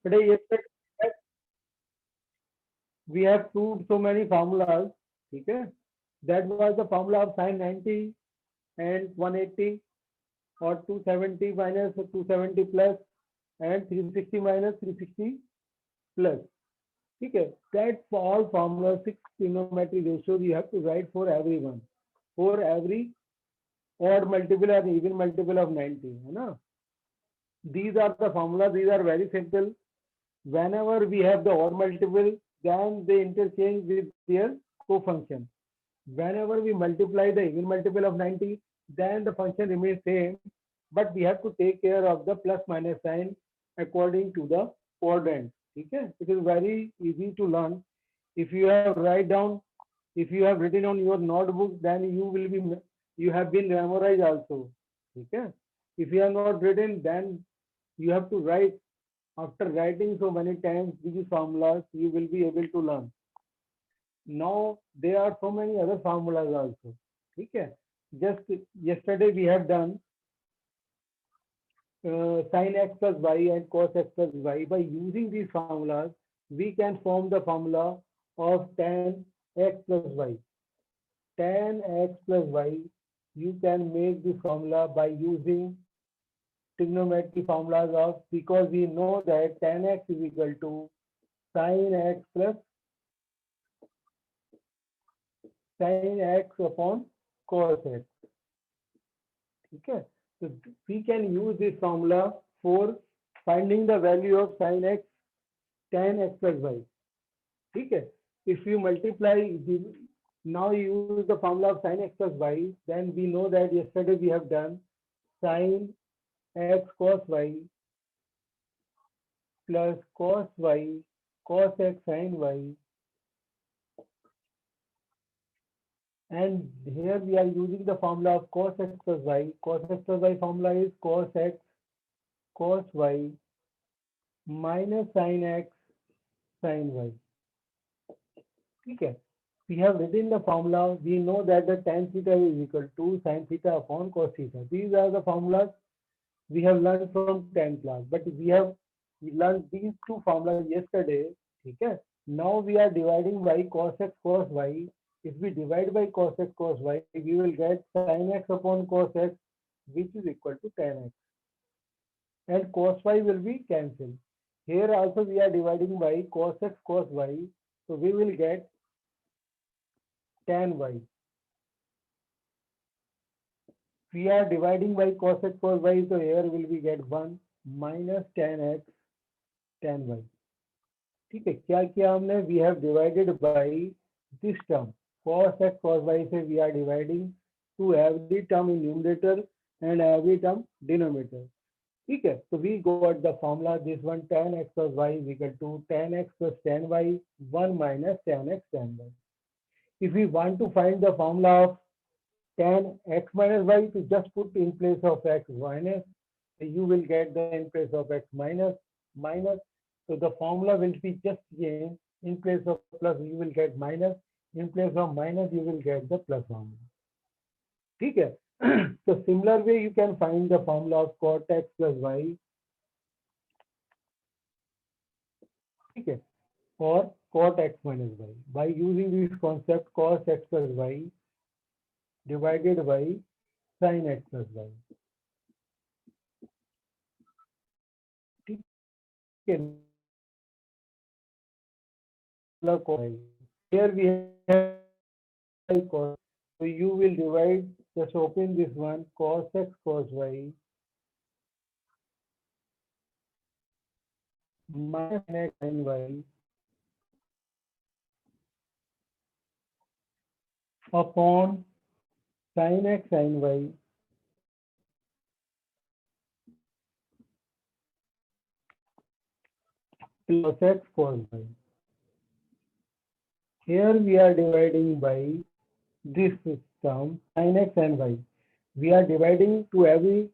Today, yesterday, we have proved so many formulas. Okay, that was the formula of sin 90 and 180, or 270 minus 270 plus, and 360 minus 360 plus. Okay, that's all formula 6 trigonometry ratios you have to write for everyone, for every odd multiple or even multiple of 90. है ना? These are the formulas. These are very simple. Whenever we have the odd multiple, then they interchange with their co-function. Whenever we multiply the even multiple of 90, then the function remains same, but we have to take care of the plus minus sign according to the quadrant. Okay? It is very easy to learn. If you have write down, if you have written on your notebook, then you have been memorized also. Okay? If you have not written, then you have to write. After writing so many times these formulas, you will be able to learn. Now there are so many other formulas also. Okay? Just yesterday we have done sin x plus y and cos x plus y. By using these formulas, we can form the formula of tan x plus y. Tan x plus y, you can make the formula by using trigonometry formulas of, because we know that tan x is equal to sin x plus sin x upon cos x. Okay, so we can use this formula for finding the value of sin x tan x plus y. Okay, if you multiply the, now you use the formula of sin x plus y, then we know that yesterday we have done sin x cos y plus cos y cos x sin y, and here we are using the formula of cos x plus y. Cos x plus y formula is cos x cos y minus sin x sin y. Okay, we have written the formula. We know that the tan theta is equal to sin theta upon cos theta. These are the formulas we have learned from 10th class, but we learned these two formulas yesterday. Okay, now we are dividing by cos x cos y. If we divide by cos x cos y, we will get sin x upon cos x, which is equal to tan x, and cos y will be cancelled. Here also we are dividing by cos x cos y, so we will get tan y. We are dividing by cos x cos y, so here will be get 1 minus tan x tan y. ठीक है, क्या किया हमने? We have divided by this term cos x cos y से we are dividing to every term in numerator and every term denominator. ठीक है, so we got the formula, this one tan x plus y is equal to tan x plus tan y 1 minus tan x tan y. If we want to find the formula of tan x minus y, to just put in place of x minus, you will get the in place of x minus minus. So the formula will be just changed. In place of plus, you will get minus. In place of minus, you will get the plus formula. ठीक है? So similar way, you can find the formula of cot x plus y. ठीक है? Or cot x minus y. By using this concept, cos x plus y divided by sin x plus y. ठीक है? Here we have cos. So you will divide, just open this one, cos x cos y minus x sin y upon sin x sin y plus x cos y. Here we are dividing by this term sin x and y. We are dividing to every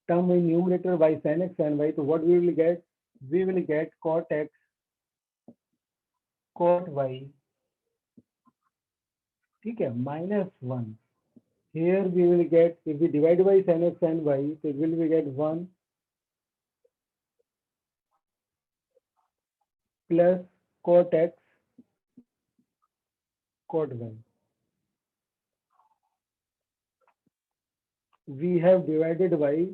term in numerator by sin x and y. So what we will get? We will get cot x cot y. ठीक है, minus 1. Here we will get, if we divide by sin x and y, so it will be get 1 plus cot x cot y. We have divided by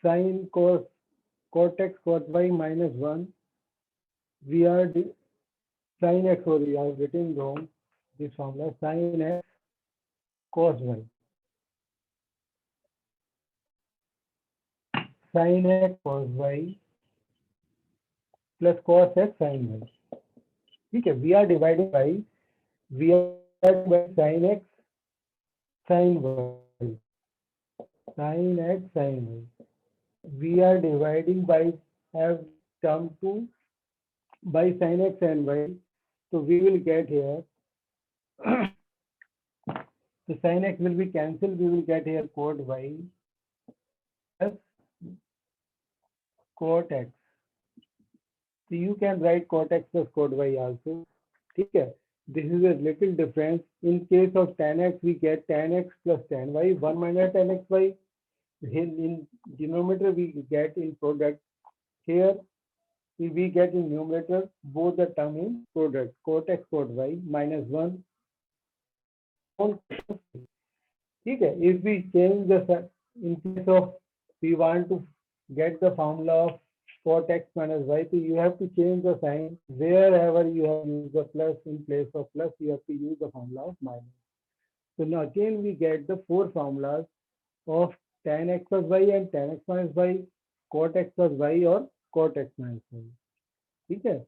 sin cot x cot y minus 1. We are sin x, sorry, I have written wrong this formula, sin x cos y. Sin x cos y plus cos x sin y. ठीक है, we are dividing by sin x sin y, sin x sin y. We are dividing by have term 2 by sin x and y. So we will get here. So sin x will be cancelled. We will get here cot y plus cot x. So you can write cot x plus cot y also. ठीक है. This is a little difference. In case of tan x, we get tan x plus tan y. 1 minus tan x y. In denominator, we get in product. Here, we get in numerator both the term in product. Cot x cot y minus 1. ठीक है. If we change the, in case of we want to get the formula of cot x minus y, so you have to change the sign. Wherever you have used the plus, in place of plus, you have to use the formula of minus. So now again we get the four formulas of tan x plus y and tan x minus y, cot x plus y or cot x minus y. ठीक है.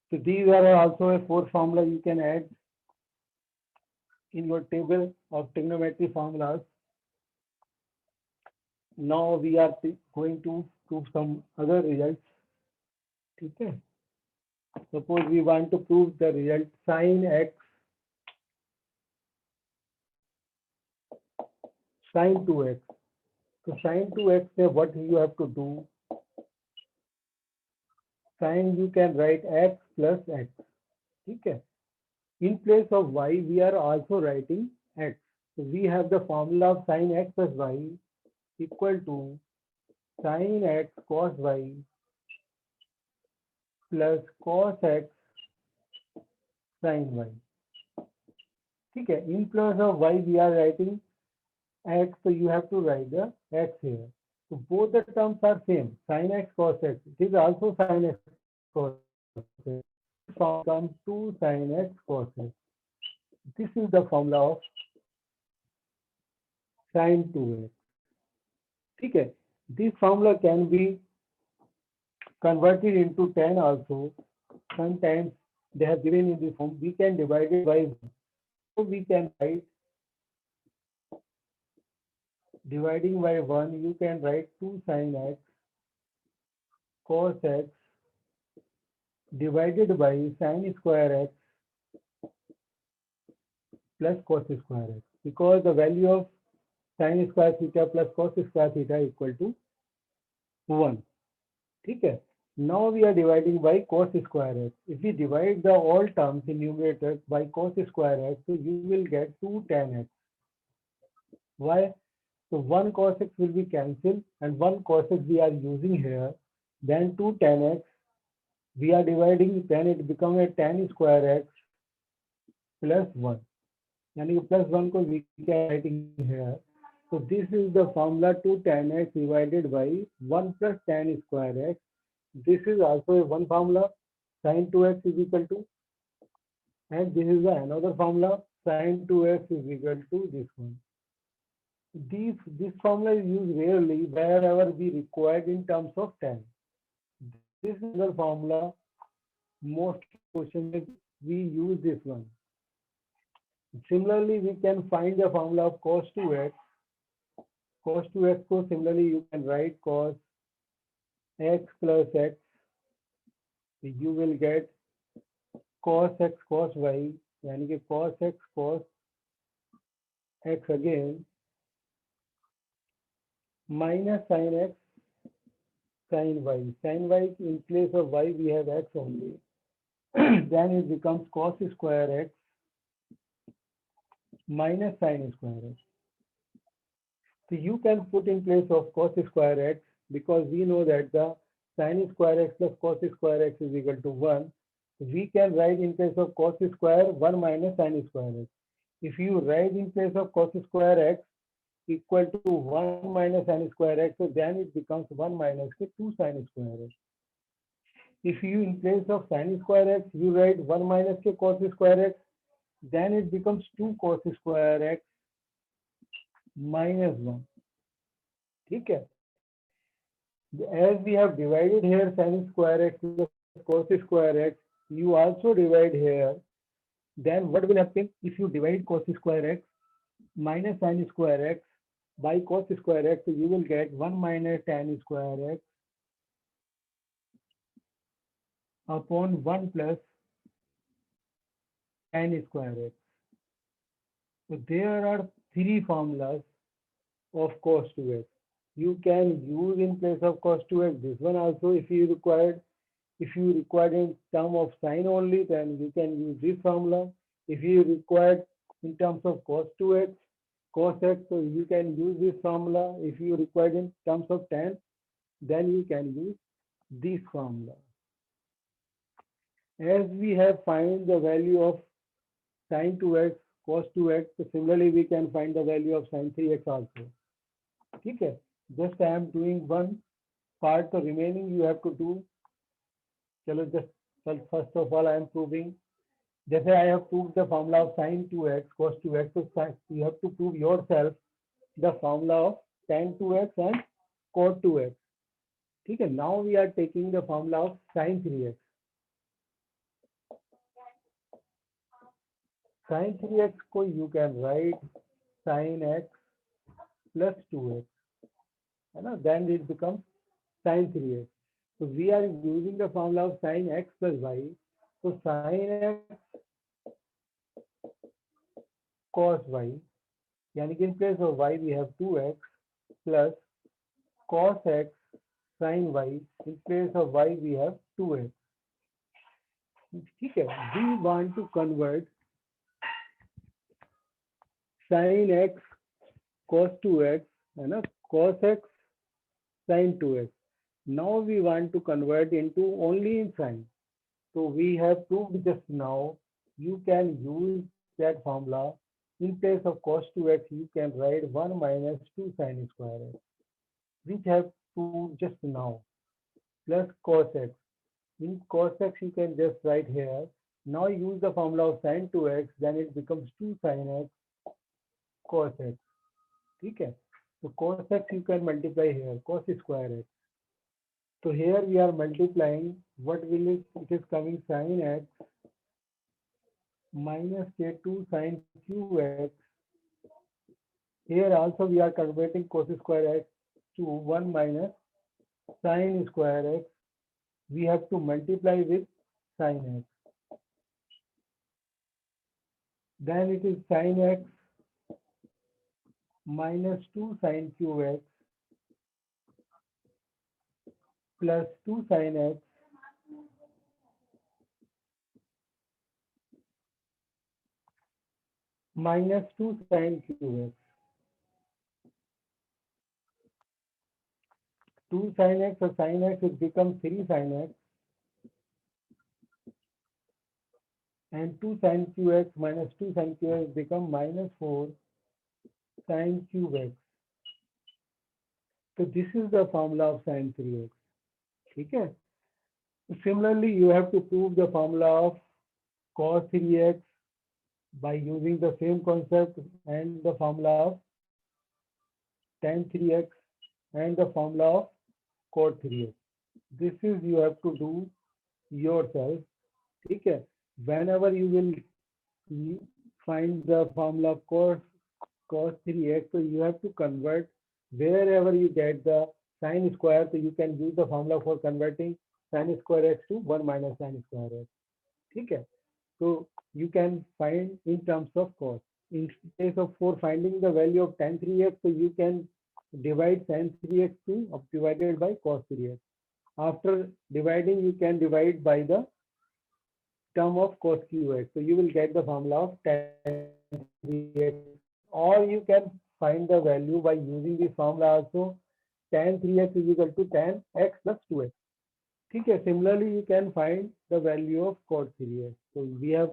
So these are also a four formula you can add in your table of trigonometry formulas. Now we are going to prove some other results. ठीक है. Suppose we want to prove the result sin x sin 2x. So sin 2x, what you have to do? Sin you can write x plus x. ठीक है. In place of y, we are also writing x. So we have the formula of sin x plus y equal to sin x cos y plus cos x sin y. ठीक है. In place of y, we are writing x, so you have to write the x here. So both the terms are same. Sin x cos x. It is also sin x cos x. Comes to sin x cos x. This is the formula of sin 2x. ठीक है. This formula can be converted into tan also. Sometimes they have given in this form. We can divide it by 1. So we can write, dividing by 1, you can write 2 sin x cos x divided by sin square x plus cos square x, because the value of sin square theta plus cos square theta equal to 1. ठीक है. Now we are dividing by cos square x. If we divide the all terms in numerator by cos square x, so you will get 2 tan x. Why? So 1 cos x will be cancelled and 1 cos x we are using here. Then 2 tan x, we are dividing, then it becomes a tan square x plus 1. यानी plus 1 को we are writing here. So this is the formula 2 tan x divided by 1 plus tan square x. This is also a one formula, sin 2x is equal to, and this is another formula, sin 2x is equal to this one. This formula is used rarely, wherever we required in terms of tan. This is the formula, most questions we use this one. Similarly, we can find the formula of cos 2x. Cos 2x को similarly you can write cos x plus x. You will get cos x cos y, यानी कि cos x cos x again minus sin x sin y. Sin y in place of y we have x only. Then it becomes cos square x minus sin square x. So you can put in place of cos square x, because we know that the sin square x plus cos square x is equal to 1. We can write in place of cos square 1 minus sin square x. If you write in place of cos square x equal to 1 minus sin square x, so then it becomes 1 minus 2 sin square x. If you in place of sin square x, you write 1 minus cos square x, then it becomes 2 cos square x minus 1. Okay. As we have divided here sin square x plus cos square x, you also divide here. Then what will happen if you divide cos square x minus sin square x by cos square x? You will get 1 minus tan square x upon 1 plus tan square x. So there are three formulas of cos 2x. You can use in place of cos 2x this one also if you required. If you required in term of sine only, then you can use this formula. If you required in terms of cos 2x, cos x, so you can use this formula. If you required in terms of tan, then you can use this formula. As we have find the value of sin 2x, cos 2x, so similarly we can find the value of sin 3x also. Okay, just I am doing one part, the remaining you have to do. चलो just first of all I am proving. जैसे I have proved the formula of sin 2x, cos 2x, so you have to prove yourself the formula of tan 2x and cos 2x. ठीक है, now we are taking the formula of sin 3x. Sin 3x को you can write sin x plus 2x, है ना? Then it becomes sin 3x. So we are using the formula of sin x plus y. So sin x cos y, यानी कि in place of y we have 2x plus cos x sin y. In place of y we have 2x. ठीक है, we want to convert sin x cos 2x, है ना, cos x sin 2x. Now we want to convert into only in sin. So we have proved just now, you can use that formula. In place of cos 2x, you can write 1 minus 2 sin square x, which have proved just now, plus cos x. In cos x, you can just write here. Now use the formula of sin 2x, then it becomes 2 sin x cos x. Okay. So cos x you can multiply here, cos square x. So here we are multiplying, what will it is coming sin x minus k2 sin qx. Here also we are converting cos square x to 1 minus sin square x. We have to multiply with sin x. Then it is sin x minus 2 sin qx plus 2 sin x minus 2 sin qx. 2 sin x, so sin x it becomes 3 sin x, and 2 sin qx minus 2 sin qx become minus 4 sin qx. So this is the formula of sin 3x. Okay. Similarly, you have to prove the formula of cos 3x by using the same concept and the formula of tan 3x and the formula of cot 3x. This is you have to do yourself. Okay. Whenever you will find the formula of cos 3x, so you have to convert wherever you get the sin square, so you can use the formula for converting sin square x to 1 minus sin square x. Okay. So you can find in terms of cos. In case of for finding the value of tan 3x, so you can divide sin 3x to divided by cos 3x. After dividing, you can divide by the term of cos qx. So you will get the formula of tan 3x. Or you can find the value by using this formula also. Tan 3x is equal to tan x plus 2x. Okay, similarly you can find the value of cos 3x. So we have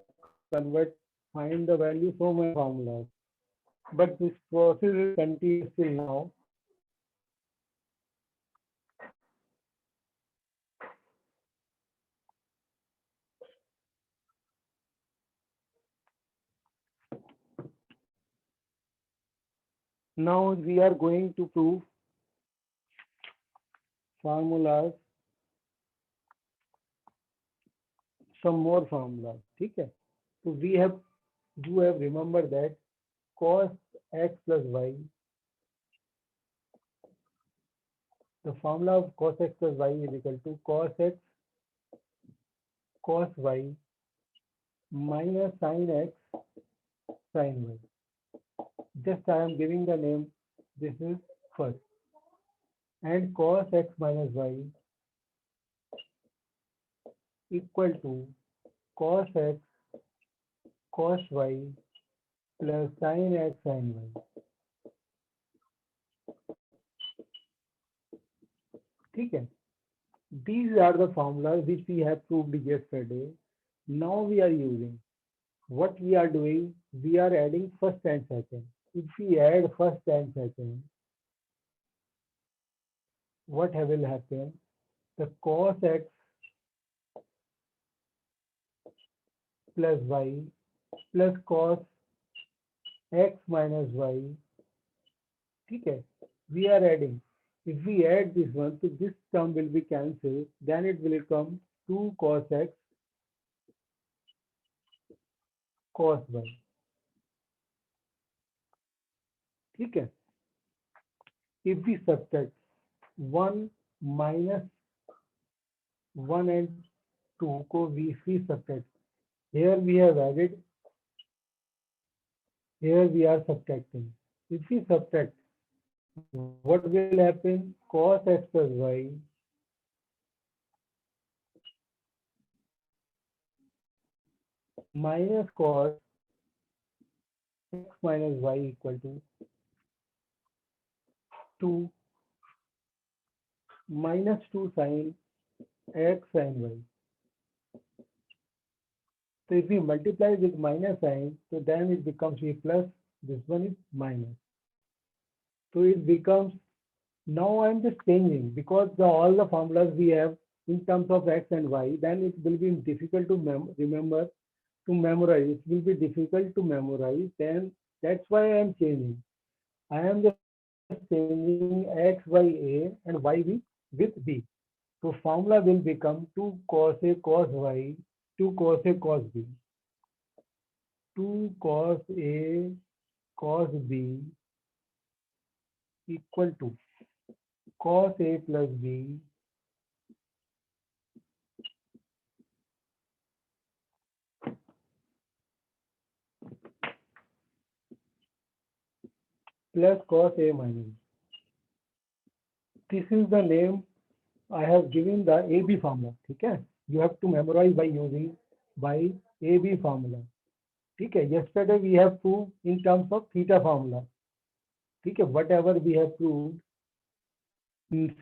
find the value so many formulas, but this process is continuous till now. Now we are going to prove formulas, some more formulas. Okay. So we have, you have remembered that cos x plus y, the formula of cos x plus y is equal to cos x cos y minus sin x sin y. Just I am giving the name, this is first. And cos x minus y equal to cos x cos y plus sin x sin y. Okay. These are the formulas which we have proved yesterday. Now we are using. What we are doing, we are adding first and second. If we add first and second, what will happen? The cos x plus y plus cos x minus y. Okay. We are adding. If we add this one, so this term will be cancelled. Then it will become 2 cos x cos y. Okay. If we subtract 1 minus 1 and 2 को we subtract. Here we have added, here we are subtracting. If we subtract, what will happen? Cos x plus y minus cos x minus y equal to 2 minus 2 sin x sin y. So if we multiply with minus sign, so then it becomes a plus, this one is minus. So it becomes, now I'm just changing because all the formulas we have in terms of x and y, then it will be difficult to remember, to memorize. It will be difficult to memorize, then that's why I'm changing. I am just changing x by a and y with b. So formula will become 2 cos a cos y, 2 cos a cos b. 2 cos a cos b equal to cos a plus b plus cos a minus. This is the name I have given the AB formula. Okay, you have to memorize by using by AB formula. Okay, yesterday we have proved in terms of theta formula. Okay, whatever we have proved, sin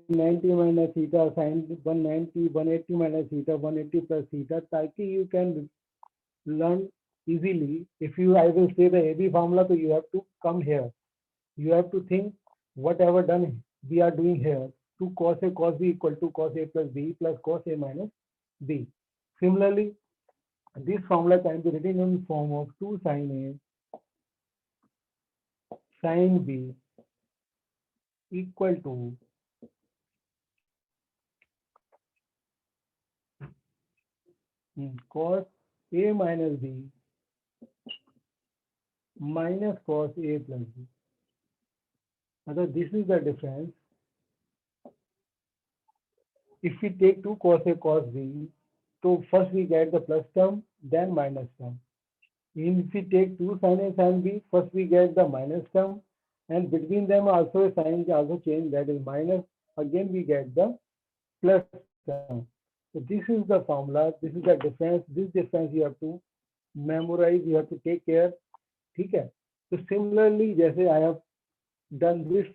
90 minus theta, sin 190, 180 minus theta, 180 plus theta, ताकि you can learn easily. If you, I will say the AB formula, so you have to come here. You have to think whatever done we are doing here. 2 cos a cos b equal to cos a plus b plus cos a minus b. Similarly, this formula can be written in the form of 2 sin a sin b equal to cos a minus b minus cos a plus b. So this is the difference. If we take 2 cos a cos b, so first we get the plus term, then minus term. If we take 2 sin a sin b, first we get the minus term, and between them also a sign is also change, that is minus. Again we get the plus term. So this is the formula. This is the difference. This difference you have to memorize. You have to take care. Okay. So similarly, जैसे I have done this,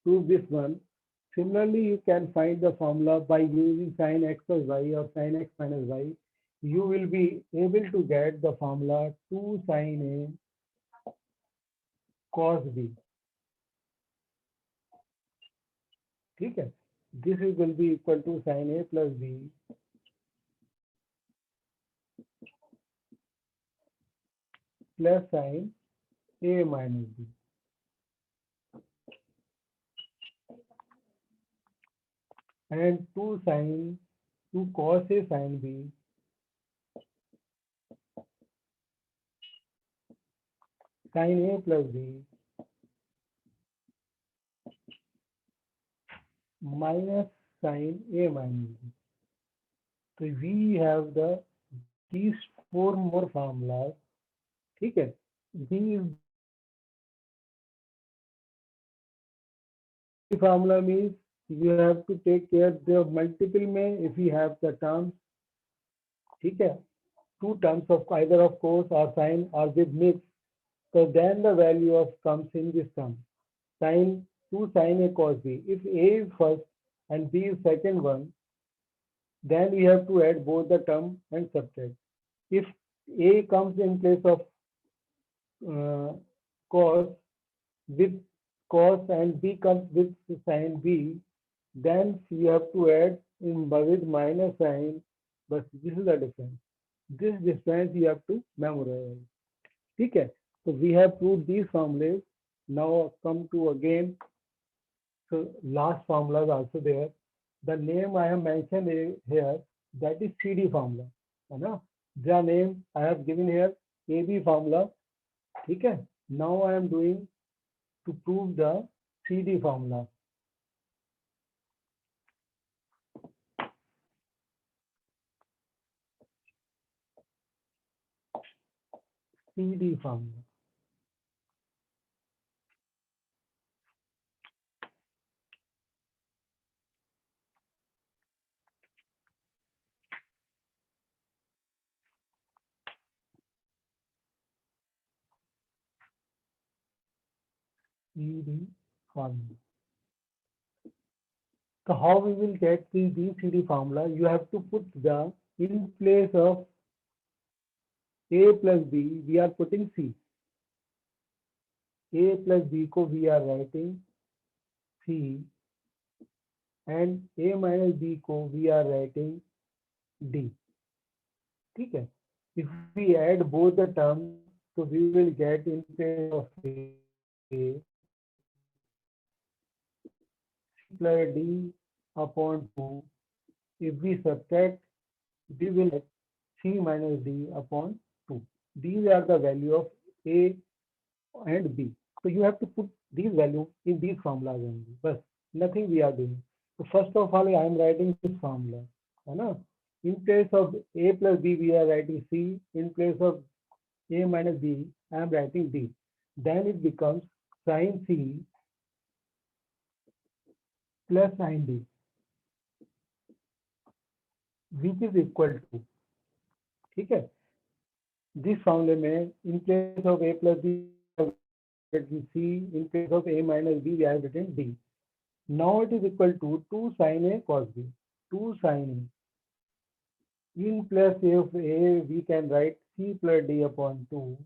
prove this one. Similarly, you can find the formula by using sin x plus y or sin x minus y. You will be able to get the formula 2 sin a cos b. ठीक है? This will be equal to sin a plus b plus sin a minus b. And 2 cos a sin b sin a plus b minus sin a minus b. So we have these 4 more formulas. ठीक है? These formula means you have to take care the multiple में if you have the terms. ठीक है? 2 terms of either of cos or sin or with mix. So then the value of comes in this term. Sin 2 sin a cos b. If a is first and b is second one, then we have to add both the term and subtract. If a comes in place of cos with cos and b comes with sin b, then you have to add in with minus sign, but this is the difference. This difference you have to memorize. Okay, so we have proved these formulas. Now come to again. So last formula is also there. The name I have mentioned here, that is CD formula. The name I have given here, AB formula. Okay, now I am doing to prove the CD formula. CD formula. CD formula. So how we will get the CD formula? You have to put the in place of A plus B, we are putting C. A plus B को we are writing C and A minus B को we are writing D. ठीक है? If we add both the terms, so we will get in place of A C plus D upon 2. If we subtract, we will get C minus D upon 2. These are the value of A and B. So you have to put these values in these formulas only. But nothing we are doing. So first of all, I am writing this formula. In place of A plus B, we are writing C. In place of A minus B, I am writing D. Then it becomes sin C plus sin D, which is equal to, ठीक है? This formula में in place of A plus B, C, in place of A minus B, we have written D. Now it is equal to 2 sin A cos B. 2 sin A. In place of A, we can write C plus D upon 2.